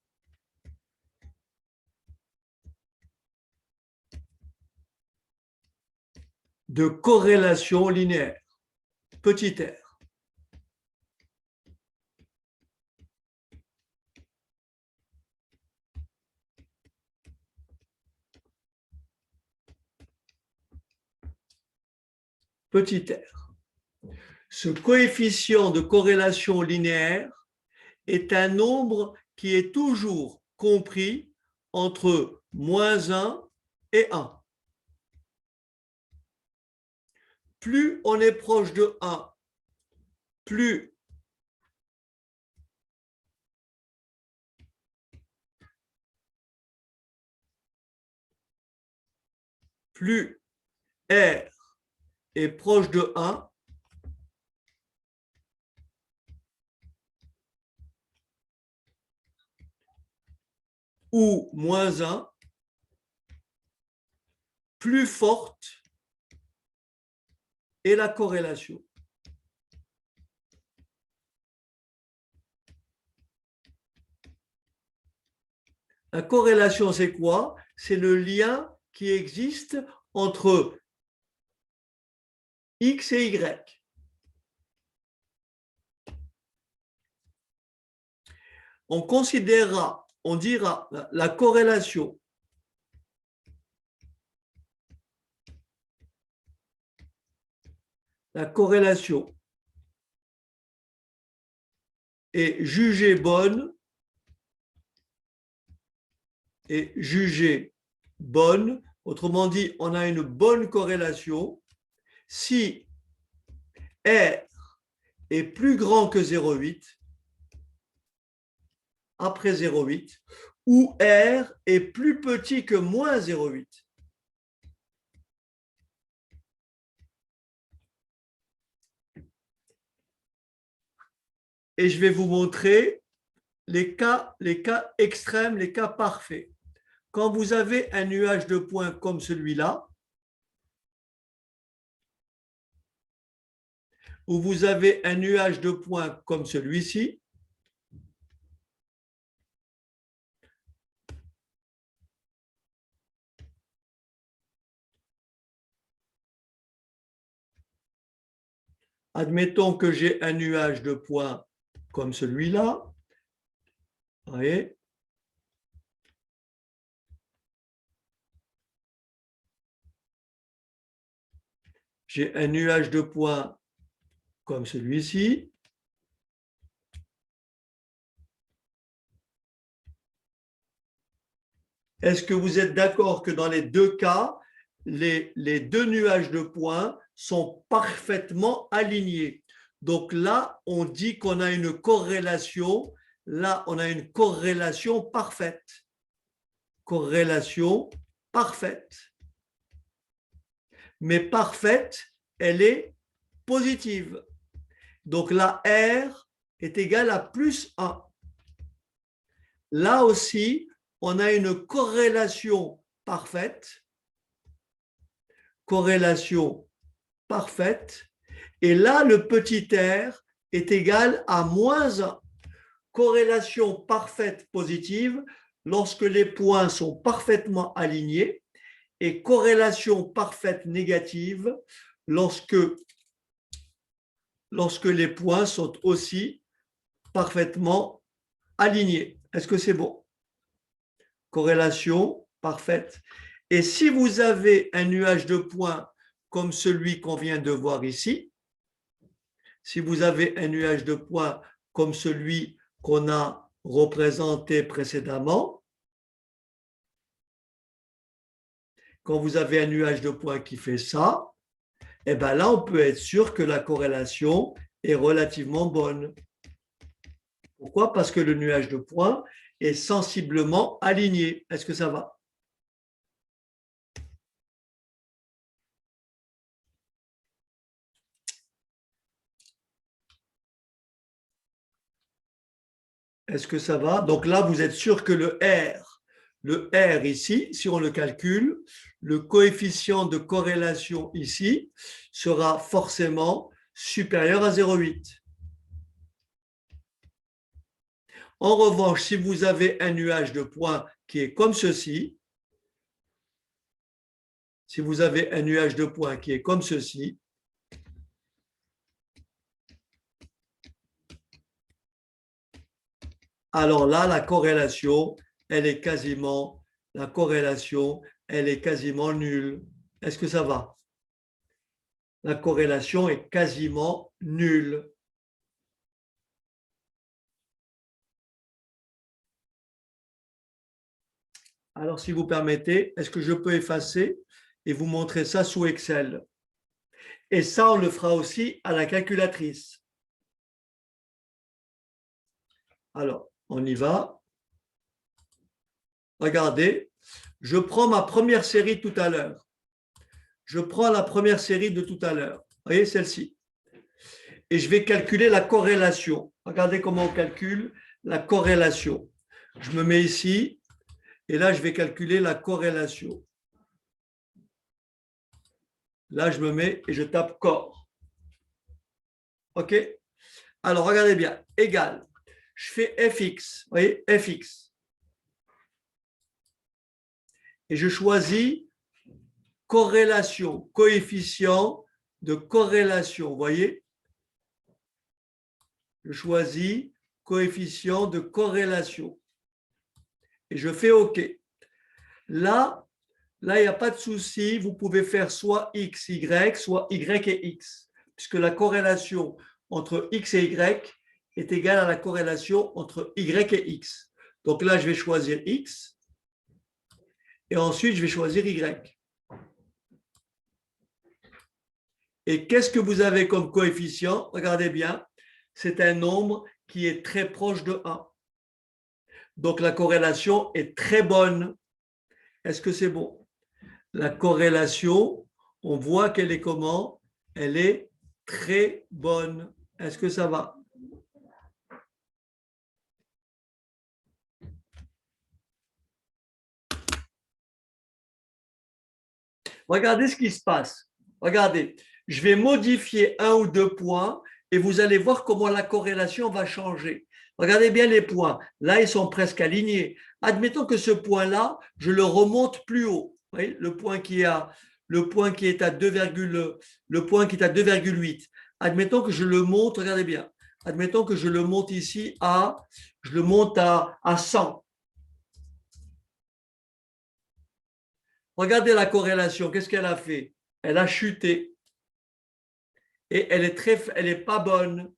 de corrélation linéaire, petit r. Petit r. Ce coefficient de corrélation linéaire est un nombre qui est toujours compris entre -1 et 1. Plus on est proche de 1, plus R est proche de 1, ou -1, plus forte est la corrélation. La corrélation, c'est quoi? C'est le lien qui existe entre X et Y. On considérera, on dira la corrélation est jugée bonne autrement dit, on a une bonne corrélation si R est plus grand que 0,8 après 0,8 où R est plus petit que moins 0,8. Et je vais vous montrer les cas extrêmes, les cas parfaits. Quand vous avez un nuage de points comme celui-là, ou vous avez un nuage de points comme celui-ci, admettons que j'ai un nuage de points comme celui-là, vous voyez, j'ai un nuage de points comme celui-ci. Est-ce que vous êtes d'accord que dans les deux cas, les deux nuages de points sont parfaitement alignés? Donc là, on dit qu'on a une corrélation. Là, on a une corrélation parfaite. Corrélation parfaite. Mais parfaite, elle est positive. Donc la R est égale à plus 1. Là aussi, on a une corrélation parfaite. Corrélation parfaite. Et là, le petit r est égal à moins 1. Corrélation parfaite positive lorsque les points sont parfaitement alignés et corrélation parfaite négative lorsque les points sont aussi parfaitement alignés. Est-ce que c'est bon? Corrélation parfaite. Et si vous avez un nuage de points comme celui qu'on vient de voir ici, si vous avez un nuage de points comme celui qu'on a représenté précédemment, quand vous avez un nuage de points qui fait ça, eh bien là, on peut être sûr que la corrélation est relativement bonne. Pourquoi? Parce que le nuage de points est sensiblement aligné. Est-ce que ça va? Est-ce que ça va? Donc là, vous êtes sûr que le R ici, si on le calcule, le coefficient de corrélation ici sera forcément supérieur à 0,8. En revanche, si vous avez un nuage de points qui est comme ceci, si vous avez un nuage de points qui est comme ceci, alors là, la corrélation, elle est quasiment nulle. Est-ce que ça va? La corrélation est quasiment nulle. Alors, si vous permettez, est-ce que je peux effacer et vous montrer ça sous Excel? Et ça, on le fera aussi à la calculatrice. Alors, on y va. Regardez, je prends ma première série tout à l'heure. Je prends la première série de tout à l'heure. Vous voyez, celle-ci. Et je vais calculer la corrélation. Regardez comment on calcule la corrélation. Je me mets ici, et là, je vais calculer la corrélation. Là, je me mets et je tape corps. OK? Alors, regardez bien. Égal. Je fais fx. Vous voyez, fx. Et je choisis corrélation, coefficient de corrélation. Vous voyez? Je choisis coefficient de corrélation. Et je fais OK. Là, il n'y a pas de souci. Vous pouvez faire soit x, y, soit y et x, puisque la corrélation entre x et y est égale à la corrélation entre y et x. Donc là, je vais choisir x et ensuite, je vais choisir y. Et qu'est-ce que vous avez comme coefficient? Regardez bien, c'est un nombre qui est très proche de 1. Donc, la corrélation est très bonne. Est-ce que c'est bon? La corrélation, on voit qu'elle est comment? Elle est très bonne. Est-ce que ça va? Regardez ce qui se passe. Regardez, je vais modifier un ou deux points et vous allez voir comment la corrélation va changer. Regardez bien les points. Là, ils sont presque alignés. Admettons que ce point-là, je le remonte plus haut. Vous voyez, le point qui est à 2,8. Admettons que je le monte, regardez bien. Admettons que je le monte ici je le monte à 100. Regardez la corrélation. Qu'est-ce qu'elle a fait? Elle a chuté. Et elle est pas bonne.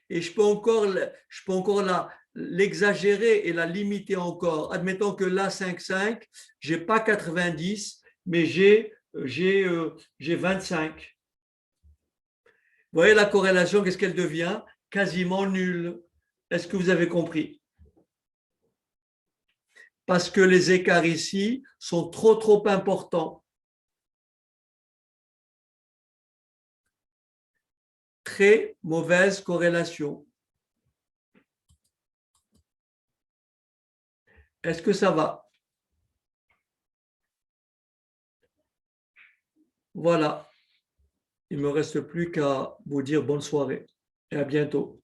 Et je peux encore l'exagérer et la limiter encore. Admettons que là, 5,5, j'ai pas 90, mais j'ai 25. Vous voyez la corrélation, qu'est-ce qu'elle devient? Quasiment nulle. Est-ce que vous avez compris? Parce que les écarts ici sont trop importants. Très mauvaise corrélation. Est-ce que ça va? Voilà. Il ne me reste plus qu'à vous dire bonne soirée et à bientôt.